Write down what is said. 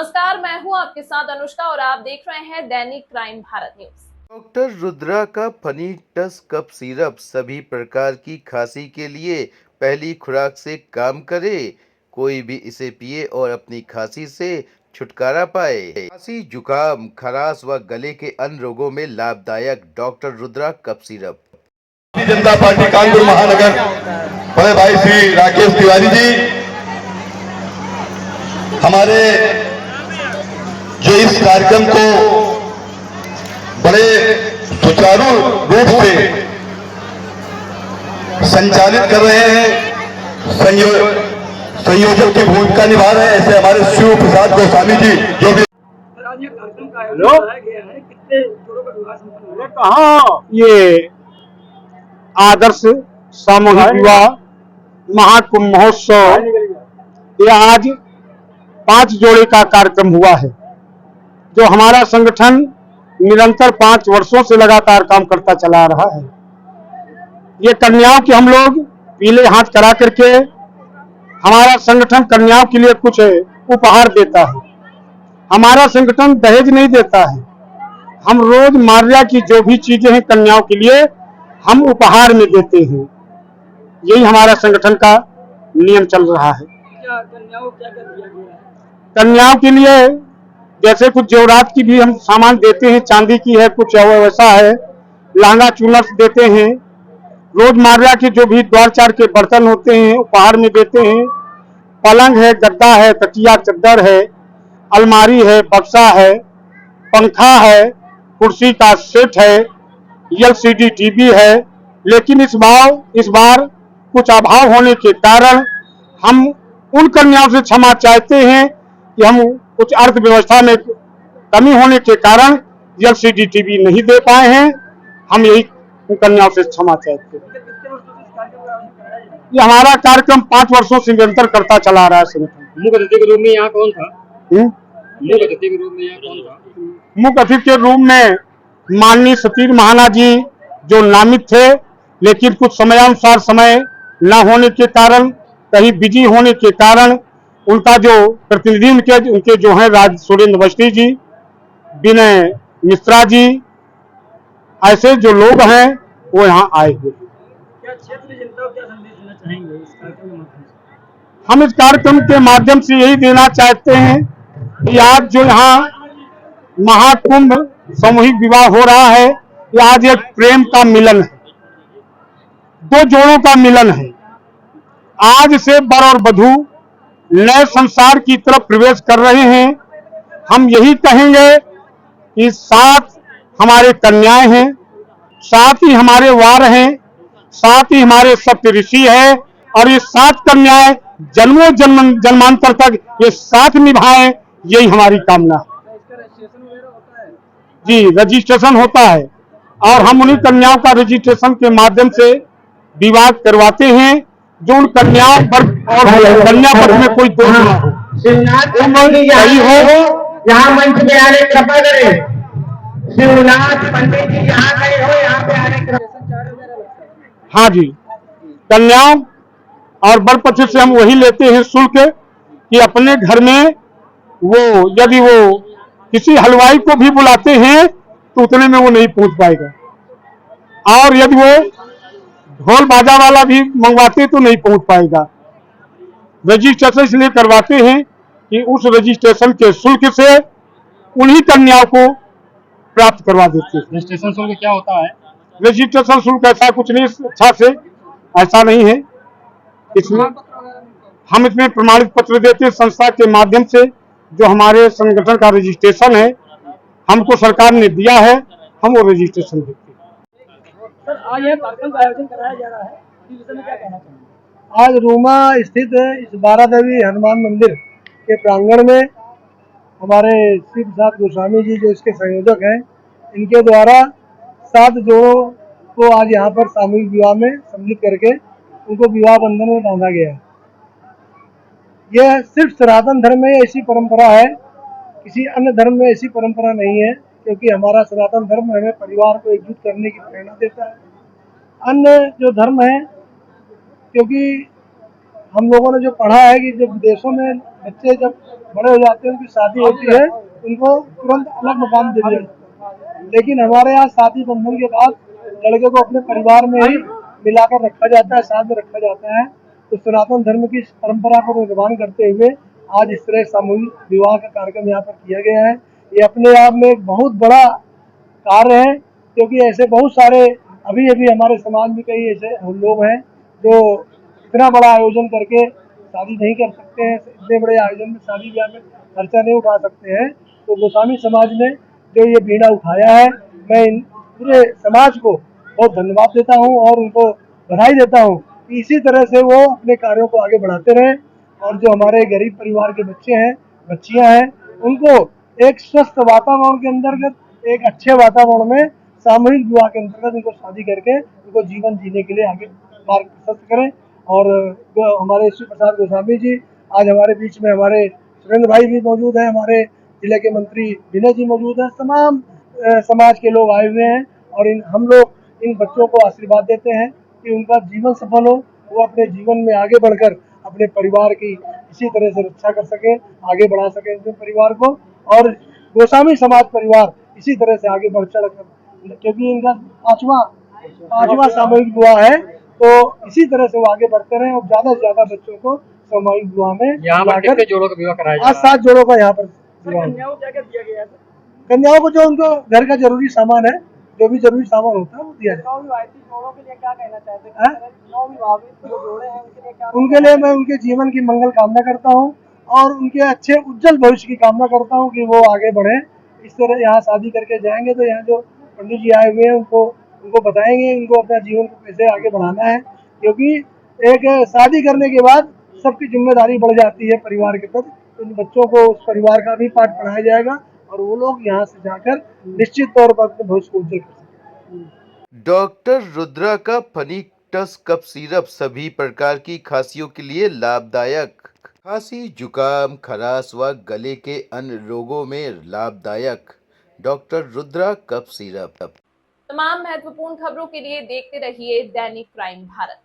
नमस्कार, मैं हूं आपके साथ अनुष्का और आप देख रहे हैं दैनिक crime Bharat news. Doctor Rudra का फनी टस कप सिरप सभी प्रकार की खांसी के लिए पहली खुराक से काम करे। कोई भी इसे पिए और अपनी खांसी से छुटकारा पाए। खांसी, जुकाम, खराश व गले के अन्य रोगों में लाभदायक doctor Rudra cup syrup. Bharatiya Janata party Kanpur महानगर बड़े भाई श्री राकेश तिवारी जी हमारे जो इस कार्यक्रम को बड़े सुचारू रूप से संचालित कर रहे हैं, संयोजक की भूमिका निभा रहे हैं, ऐसे हमारे शिव प्रसाद गोस्वामी जी जो भी कहा ये आदर्श सामूहिक विवाह महाकुंभ महोत्सव ये आज 5 जोड़े का कार्यक्रम हुआ है। जो हमारा संगठन निरंतर 5 वर्षों से लगातार काम करता चला रहा है। ये कन्याओं की हम लोग पीले हाथ करा करके हमारा संगठन कन्याओं के लिए कुछ उपहार देता है। हमारा संगठन दहेज नहीं देता है। हम रोज मार्या की जो भी चीजें हैं कन्याओं के लिए हम उपहार में देते हैं। यही हमारा संगठन का नियम चल रहा है। कन्याओं के लिए जैसे कुछ जेवरात की भी हम सामान देते हैं, चांदी की है, कुछ वैसा है, लहंगा चुनर देते हैं। रोजमर्रा के जो भी द्वार चार के बर्तन होते हैं उपहार में देते हैं। पलंग है, गद्दा है, तकिया चद्दर है, अलमारी है, बक्सा है, पंखा है, कुर्सी का सेट है, एलसीडी टीवी है। लेकिन इस बार कुछ अभाव होने के कारण हम उन कन्याओं से क्षमा चाहते हैं कि हम कुछ अर्थव्यवस्था में कमी होने के कारण एलसीडी टीवी नहीं दे पाए हैं। हम यही उन कन्याओं से क्षमा चाहते हैं। ये हमारा कार्यक्रम 5 वर्षों से निरंतर करता चला रहा है संगठन। मुख्य अतिथि के रूप में यहाँ कौन था? मुख्य अतिथि के रूप में माननीय सतीश महाना जी जो नामित थे, लेकिन कुछ समयानुसार समय न होने के कारण, कहीं बिजी होने के कारण उनका जो प्रतिनिधि उनके जो है राज सुरेंद्र अवस्थी जी, विनय मिश्रा जी, ऐसे जो लोग हैं वो यहाँ आए हुए। क्या क्षेत्र जनता को क्या संदेश देना चाहेंगे इस कार्यक्रम के माध्यम से? हम इस कार्यक्रम के माध्यम से यही देना चाहते हैं कि आज जो यहाँ महाकुंभ सामूहिक विवाह हो रहा है, ये आज एक प्रेम का मिलन है, 2 जोड़ों का मिलन है। आज से वर और वधू नए संसार की तरफ प्रवेश कर रहे हैं। हम यही कहेंगे कि 7 हमारे कन्याएं हैं, 7 ही हमारे वार हैं, 7 ही हमारे सप्त ऋषि है, और ये 7 कन्याएं जन्मों जन्मांतर तक ये साथ निभाएं, यही हमारी कामना है। जी, रजिस्ट्रेशन होता है और हम उन्हीं कन्याओं का रजिस्ट्रेशन के माध्यम से विवाह करवाते हैं जो उन कन्याओं पर और कन्या पक्ष में कोई दोष न हो। सही हो यहाँ मंच पे आने कृपा करें। शिवनाथ पंडित जी यहाँ गए हो, यहाँ पे आने। हाँ जी, कन्याओं और वर पक्ष से हम वही लेते हैं शुल्क कि अपने घर में वो यदि वो किसी हलवाई को भी बुलाते हैं तो उतने में वो नहीं पहुंच पाएगा, और यदि वो ढोल बाजा वाला भी मंगवाते तो नहीं पहुंच पाएगा। रजिस्ट्रेशन इसलिए करवाते हैं कि उस रजिस्ट्रेशन के शुल्क से उन्हीं कन्याओं को प्राप्त करवा देते हैं। रजिस्ट्रेशन शुल्क क्या होता है? रजिस्ट्रेशन शुल्क ऐसा कुछ नहीं, अच्छा से ऐसा नहीं है। इसमें हम इसमें प्रमाणित पत्र देते हैं संस्था के माध्यम से। जो हमारे संगठन का रजिस्ट्रेशन है हमको सरकार ने दिया है, हम वो रजिस्ट्रेशन देते हैं। सर, आज यह कार्यक्रम का आयोजन कराया जा रहा है, इस विषय में क्या कहना चाहेंगे? आज रूमा स्थित इस बारा देवी हनुमान मंदिर के प्रांगण में हमारे शिव प्रसाद गोस्वामी जी जो इसके संयोजक हैं, इनके द्वारा 7 जोड़ों को आज यहाँ पर सामूहिक विवाह में सम्मिलित करके उनको विवाह बंधन में बांधा गया है। यह सिर्फ सनातन धर्म में ऐसी परंपरा है, किसी अन्य धर्म में ऐसी परंपरा नहीं है, क्योंकि हमारा सनातन धर्म हमें परिवार को एकजुट करने की प्रेरणा देता है। अन्य जो धर्म है, क्योंकि हम लोगों ने जो पढ़ा है कि जब विदेशों में बच्चे जब बड़े हो जाते हैं, उनकी शादी होती है, उनको तुरंत अलग मकान दे दिया जाता है। लेकिन हमारे यहाँ शादी बंधन के बाद लड़के को अपने परिवार में ही मिलाकर रखा जाता है, साथ में रखा जाता है। तो सनातन धर्म की परंपरा को निर्वहन करते हुए आज इस तरह सामूहिक विवाह का कार्यक्रम यहाँ पर किया गया है। ये अपने आप में एक बहुत बड़ा कार्य है, क्योंकि ऐसे बहुत सारे अभी अभी हमारे समाज में कई ऐसे लोग हैं जो इतना बड़ा आयोजन करके शादी नहीं कर सकते हैं, इतने बड़े आयोजन में शादी ब्याह में खर्चा नहीं उठा सकते हैं। तो गोस्वामी समाज ने जो ये बीड़ा उठाया है, मैं इन पूरे समाज को बहुत धन्यवाद देता हूँ और उनको बधाई देता हूँ कि इसी तरह से वो अपने कार्यों को आगे बढ़ाते रहें और जो हमारे गरीब परिवार के बच्चे हैं, बच्चियां हैं, उनको एक स्वस्थ वातावरण के अंतर्गत, एक अच्छे वातावरण में सामूहिक विवाह के अंतर्गत उनको शादी करके उनको जीवन जीने के लिए आगे मार्ग प्रशस्त करें। और हमारे शिव प्रसाद गोस्वामी जी आज हमारे बीच में, हमारे सुरेंद्र भाई भी मौजूद हैं, हमारे जिले के मंत्री विनय जी मौजूद हैं, तमाम समाज के लोग आए हुए हैं और हम लोग इन बच्चों को आशीर्वाद देते हैं कि उनका जीवन सफल हो, वो अपने जीवन में आगे बढ़कर अपने परिवार की इसी तरह से रक्षा कर सके, आगे बढ़ा सके अपने परिवार को, और गोस्वामी समाज परिवार इसी तरह से आगे बढ़ चढ़ कर, क्योंकि इनका पांचवा सामूहिक विवाह है, तो इसी तरह से वो आगे बढ़ते रहे और ज्यादा से ज्यादा बच्चों को सामूहिक विवाह में यहाँ पर कितने जोड़ों का विवाह कराया आज 7 जोड़ों का यहाँ पर विवाह। कन्याओं को क्या क्या दिया गया है? कन्याओं को जो उनको घर का जरूरी सामान है, जो भी जरूरी सामान होता है वो दिया जाए। जोड़ों के लिए क्या कहना चाहते हैं? नवविवाहित जो जोड़े हैं उनके लिए क्या? उनके लिए मैं उनके जीवन की मंगल कामना करता हूँ और उनके अच्छे उज्जवल भविष्य की कामना करता हूँ कि वो आगे बढ़े। इस तरह यहाँ शादी करके जाएंगे तो यहाँ जो पंडित जी आए हुए हैं उनको बताएंगे उनको अपना जीवन को कैसे आगे बढ़ाना है, क्योंकि एक शादी करने के बाद सबकी जिम्मेदारी बढ़ जाती है परिवार के प्रति। तो इन बच्चों को उस परिवार का भी पाठ पढ़ाया जाएगा और वो लोग यहाँ से जाकर निश्चित तौर पर अपने भविष्य को उज्जवल कर सकें। डॉक्टर रुद्रा का फनी टस कफ सिरप सभी प्रकार की खांसियों के लिए लाभदायक। खांसी, जुकाम, खराश व गले के अन्य रोगों में लाभदायक डॉक्टर रुद्रा कफ सिरप। तमाम महत्वपूर्ण खबरों के लिए देखते रहिए दैनिक क्राइम भारत।